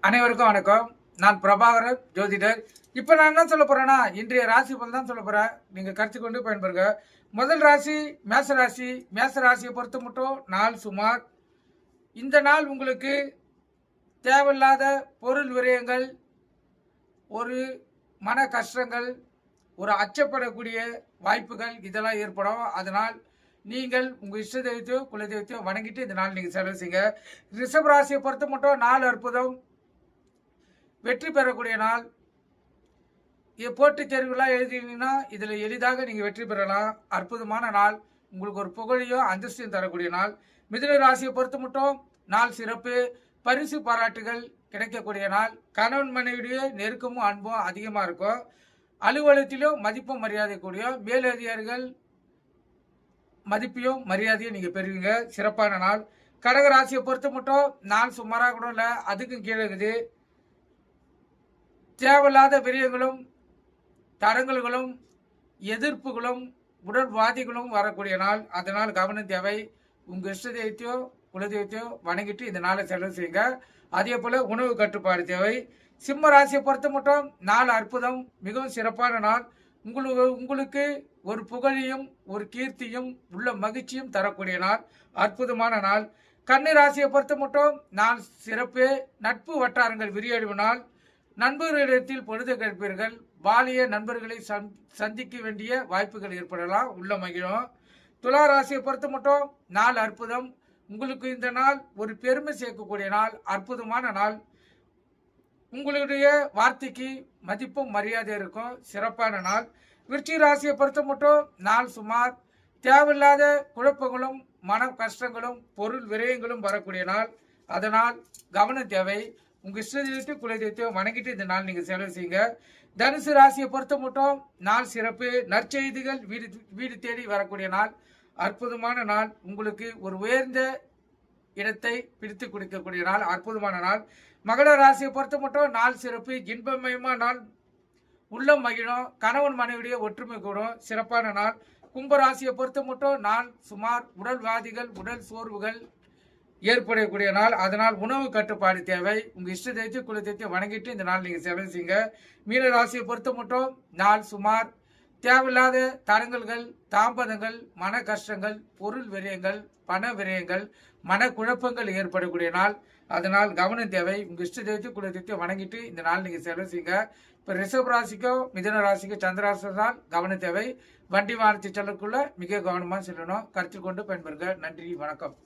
அனைவருக்கும் வணக்கம். நான் பிரபாகரன் ஜோதிடர். இப்போ நான் என்ன சொல்ல போறேன்னா, இன்றைய ராசி பலன் தான் சொல்ல போறேன். நீங்க கருத்து கொண்டு பயன்பெறுங்க. முதல் ராசி மேச ராசி. மேச ராசியை பொறுத்த மட்டும் நாள் சுமார். இந்த நாள் உங்களுக்கு தேவையில்லாத பொருள் விரயங்கள், ஒரு மன கஷ்டங்கள், ஒரு அச்சப்படக்கூடிய வாய்ப்புகள் இதெல்லாம் ஏற்படும். அதனால் நீங்கள் உங்கள் இஷ்ட தெய்வத்தையோ குல தெய்வத்தையோ வணங்கிட்டு இந்த நாள் நீங்கள் செலவு செய்யுங்க. ரிஷப ராசியை பொறுத்த மட்டும் நாள் அற்புதம், வெற்றி பெறக்கூடிய நாள். போட்டித் தேர்வுலாம் எழுதினீங்கன்னா இதில் எளிதாக நீங்கள் வெற்றி பெறலாம். அற்புதமான நாள். உங்களுக்கு ஒரு புகழையும் அந்தஸ்தையும் தரக்கூடிய நாள். மிதுன ராசியை பொறுத்த மட்டும் நாள் சிறப்பு. பரிசு பாராட்டுகள் கிடைக்கக்கூடிய நாள். கணவன் மனைவியுடைய நெருக்கமும் அன்பும் அதிகமாக இருக்கும். அலுவலகத்திலும் மதிப்பும் மரியாதை கூடிய மேலதிகாரிகள் மதிப்பையும் மரியாதையும் நீங்கள் பெறுவீங்க. சிறப்பான நாள். கடக ராசியை பொறுத்த மட்டும் நாள் சுமாராக கூட இல்லை, அதுக்கும் கீழே இருக்குது. தேவையில்லாத விரயங்களும் தடங்கல்களும் எதிர்ப்புகளும் உடல்வாதிகளும் வரக்கூடிய நாள். அதனால் கவனம் தேவை. உங்கள் இஷ்ட தெய்வத்தையோ குலதெய்வத்தையோ வணங்கிட்டு இந்த நாளை செலவு செய்யுங்க. அதே போல் உணவு கட்டுப்பாடு தேவை. சிம்ம ராசியை பொறுத்த மட்டும் நாள் அற்புதம், மிகவும் சிறப்பான நாள். உங்களுக்கு ஒரு புகழையும் ஒரு கீர்த்தியும் உள்ள மகிழ்ச்சியும் தரக்கூடிய நாள். அற்புதமான நாள். கன்னி ராசியை பொறுத்த மட்டும் நாள் சிறப்பு. நட்பு வட்டாரங்கள் விரிவடைவு நாள். நண்பர்களிடத்தில் பொழுது கழிப்பீர்கள். பாலிய நண்பர்களை சந்திக்க வேண்டிய வாய்ப்புகள் ஏற்படலாம். உள்ள மகிழும். துலா ராசியை பொறுத்த மட்டும் நாள் அற்புதம். உங்களுக்கு இந்த நாள் ஒரு பெருமை சேர்க்கக்கூடிய நாள். அற்புதமான நாள். உங்களுடைய வார்த்தைக்கு மதிப்பும் மரியாதை இருக்கும். சிறப்பான நாள். விருச்சிக ராசியை பொறுத்த மட்டும் நாள் சுமார். தேவையில்லாத குழப்பங்களும் மன கஷ்டங்களும் பொருள் விரயங்களும் வரக்கூடிய நாள். அதனால் கவனம் தேவை. உங்கள் இஷ்ட தெய்வத்தை குல தெய்வத்தையோ வணங்கிட்டு இந்த நாள் நீங்கள் செலவு செய்யுங்க. தனுசு ராசியை பொறுத்த மட்டும் நாள் சிறப்பு. நற்செய்திகள் வீடு தேடி வரக்கூடிய நாள். அற்புதமான நாள். உங்களுக்கு ஒரு உயர்ந்த இடத்தை பிடித்து கொடுக்கக்கூடிய நாள். அற்புதமான நாள். மகர ராசியை பொறுத்த மட்டும் நாள் சிறப்பு. இன்பமயமான நாள். உள்ளம் மகிழும். கணவன் மனைவிடைய ஒற்றுமை கூடும். சிறப்பான நாள். கும்பராசியை பொறுத்த மட்டும் நாள் சுமார். உடல்வாதிகள் உடல் சோர்வுகள் ஏற்படக்கூடிய நாள். அதனால் உணவு கட்டுப்பாடு தேவை. உங்கள் இஷ்ட தெய்வத்தை குல தெய்வத்தை வணங்கிட்டு இந்த நாள் நீங்கள் செலவு செய்யுங்க. மீன ராசியை பொறுத்த மட்டும் நாள் சுமார். தேவையில்லாத தடங்கல்கள், தாமதங்கள், மன கஷ்டங்கள், பொருள் விரயங்கள், பண விரயங்கள், மன குழப்பங்கள் ஏற்படக்கூடிய நாள். அதனால் கவனம் தேவை. உங்கள் இஷ்ட தெய்வத்தை குல தெய்வத்தை வணங்கிட்டு இந்த நாள் நீங்கள் செலவு செய்யுங்க. இப்போ ரிஷப ராசிக்கோ மிதுன ராசிக்கோ சந்திராசனால் கவனம் தேவை. வண்டி வாகனத்தை செல்லக்குள்ள மிக கவனமாக செல்லணும். கருத்தில் கொண்டு பயன்பெறுங்க. நன்றி, வணக்கம்.